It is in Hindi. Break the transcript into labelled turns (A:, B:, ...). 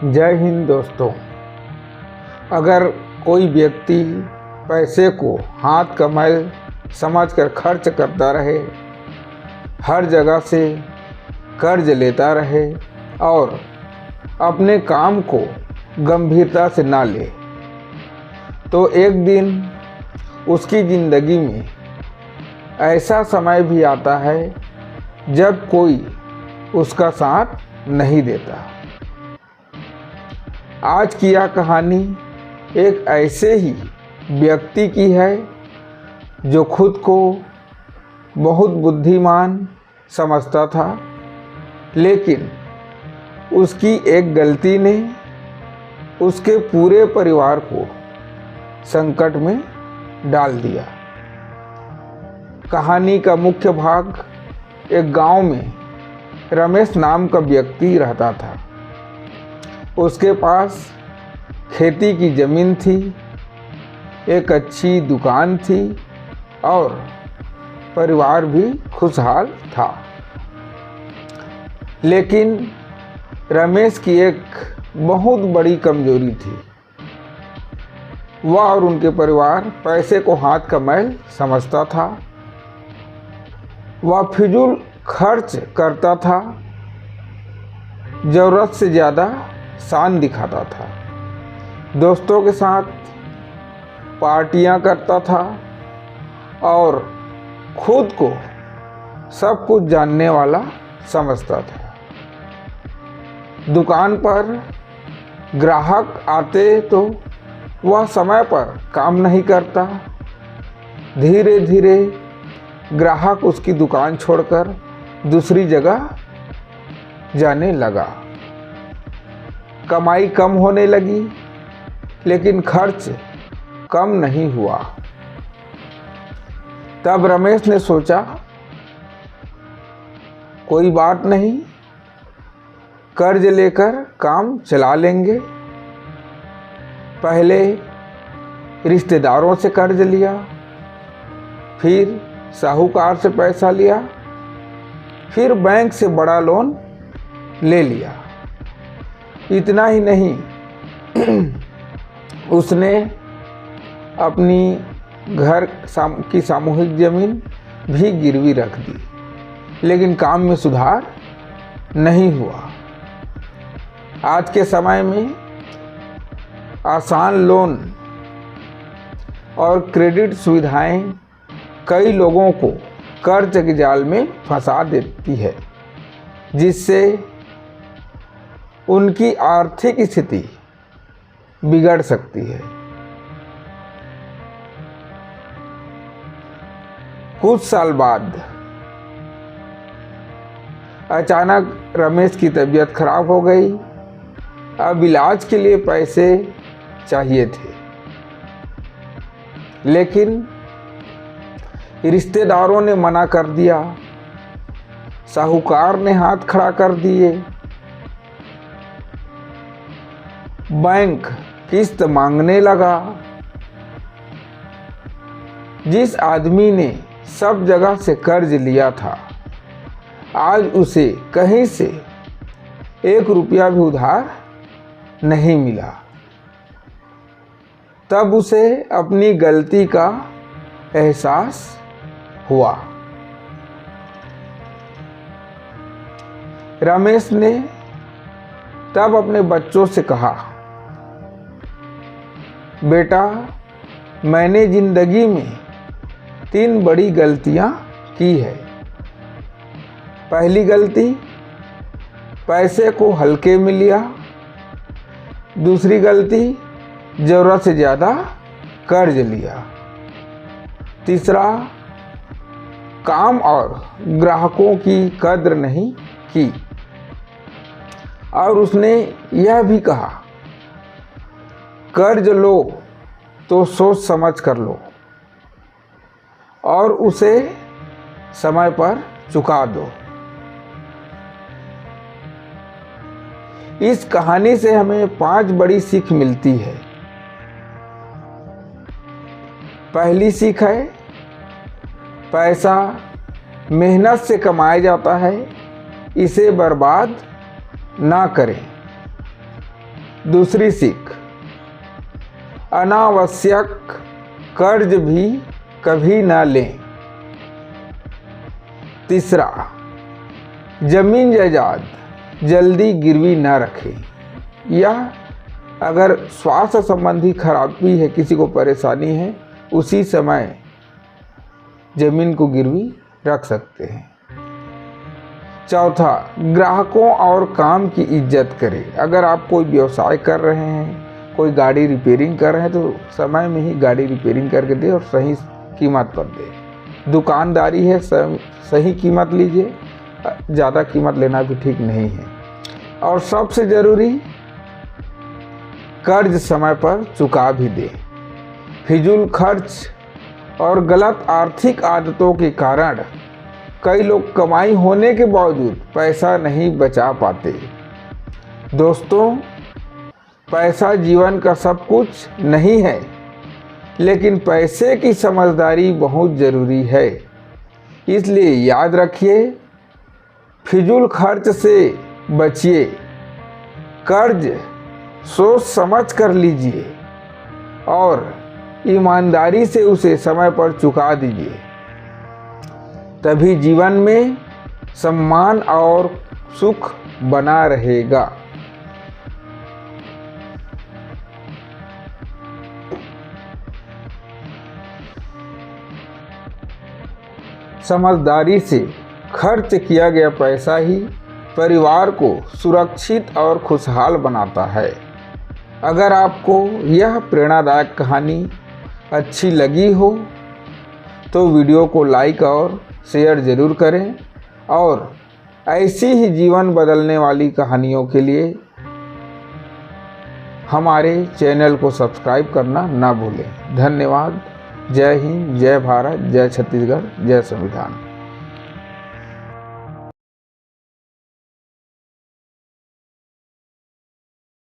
A: जय हिंद दोस्तों। अगर कोई व्यक्ति पैसे को हाथ का मैल समझकर खर्च करता रहे, हर जगह से कर्ज लेता रहे और अपने काम को गंभीरता से ना ले, तो एक दिन उसकी ज़िंदगी में ऐसा समय भी आता है जब कोई उसका साथ नहीं देता। आज की यह कहानी एक ऐसे ही व्यक्ति की है जो खुद को बहुत बुद्धिमान समझता था, लेकिन उसकी एक गलती ने उसके पूरे परिवार को संकट में डाल दिया। कहानी का मुख्य भाग एक गांव में रमेश नाम का व्यक्ति रहता था। उसके पास खेती की ज़मीन थी, एक अच्छी दुकान थी और परिवार भी खुशहाल था। लेकिन रमेश की एक बहुत बड़ी कमजोरी थी। वह और उनके परिवार पैसे को हाथ का मैल समझता था। वह फिजूल खर्च करता था, ज़रूरत से ज़्यादा शान दिखाता था, दोस्तों के साथ पार्टियां करता था और खुद को सब कुछ जानने वाला समझता था। दुकान पर ग्राहक आते तो वह समय पर काम नहीं करता। धीरे धीरे ग्राहक उसकी दुकान छोड़कर दूसरी जगह जाने लगा। कमाई कम होने लगी, लेकिन खर्च कम नहीं हुआ। तब रमेश ने सोचा, कोई बात नहीं, कर्ज लेकर काम चला लेंगे। पहले रिश्तेदारों से कर्ज लिया, फिर साहूकार से पैसा लिया, फिर बैंक से बड़ा लोन ले लिया। इतना ही नहीं, उसने अपनी घर की सामूहिक जमीन भी गिरवी रख दी, लेकिन काम में सुधार नहीं हुआ। आज के समय में आसान लोन और क्रेडिट सुविधाएं कई लोगों को कर्ज के जाल में फंसा देती है, जिससे उनकी आर्थिक स्थिति बिगड़ सकती है। कुछ साल बाद अचानक रमेश की तबीयत खराब हो गई। अब इलाज के लिए पैसे चाहिए थे, लेकिन रिश्तेदारों ने मना कर दिया, साहूकार ने हाथ खड़ा कर दिए, बैंक किस्त मांगने लगा। जिस आदमी ने सब जगह से कर्ज लिया था, आज उसे कहीं से 1 रुपया भी उधार नहीं मिला। तब उसे अपनी गलती का एहसास हुआ। रमेश ने तब अपने बच्चों से कहा, बेटा, मैंने जिंदगी में 3 बड़ी गलतियां की है। पहली गलती, पैसे को हल्के में लिया। दूसरी गलती, ज़रूरत से ज़्यादा कर्ज लिया। तीसरा, काम और ग्राहकों की कद्र नहीं की। और उसने यह भी कहा, कर्ज लो तो सोच समझ कर लो और उसे समय पर चुका दो। इस कहानी से हमें 5 बड़ी सीख मिलती है। पहली सीख है, पैसा मेहनत से कमाया जाता है, इसे बर्बाद ना करें। दूसरी सीख, अनावश्यक कर्ज भी कभी ना लें। तीसरा, जमीन जायदाद जल्दी गिरवी ना रखें। या अगर स्वास्थ्य संबंधी खराबी है, किसी को परेशानी है, उसी समय जमीन को गिरवी रख सकते हैं। चौथा, ग्राहकों और काम की इज्जत करें। अगर आप कोई व्यवसाय कर रहे हैं, कोई गाड़ी रिपेयरिंग कर रहे हैं, तो समय में ही गाड़ी रिपेयरिंग करके दे और सही कीमत पर दे। दुकानदारी है, सही कीमत लीजिए, ज़्यादा कीमत लेना भी ठीक नहीं है। और सबसे ज़रूरी, कर्ज समय पर चुका भी दे। फिजूल खर्च और गलत आर्थिक आदतों के कारण कई लोग कमाई होने के बावजूद पैसा नहीं बचा पाते। दोस्तों, पैसा जीवन का सब कुछ नहीं है, लेकिन पैसे की समझदारी बहुत ज़रूरी है। इसलिए याद रखिए, फिजूल खर्च से बचिए, कर्ज सोच समझ कर लीजिए और ईमानदारी से उसे समय पर चुका दीजिए। तभी जीवन में सम्मान और सुख बना रहेगा। समझदारी से खर्च किया गया पैसा ही परिवार को सुरक्षित और खुशहाल बनाता है। अगर आपको यह प्रेरणादायक कहानी अच्छी लगी हो तो वीडियो को लाइक और शेयर ज़रूर करें और ऐसी ही जीवन बदलने वाली कहानियों के लिए हमारे चैनल को सब्सक्राइब करना ना भूलें। धन्यवाद। जय हिंद, जय भारत, जय छत्तीसगढ़, जय संविधान।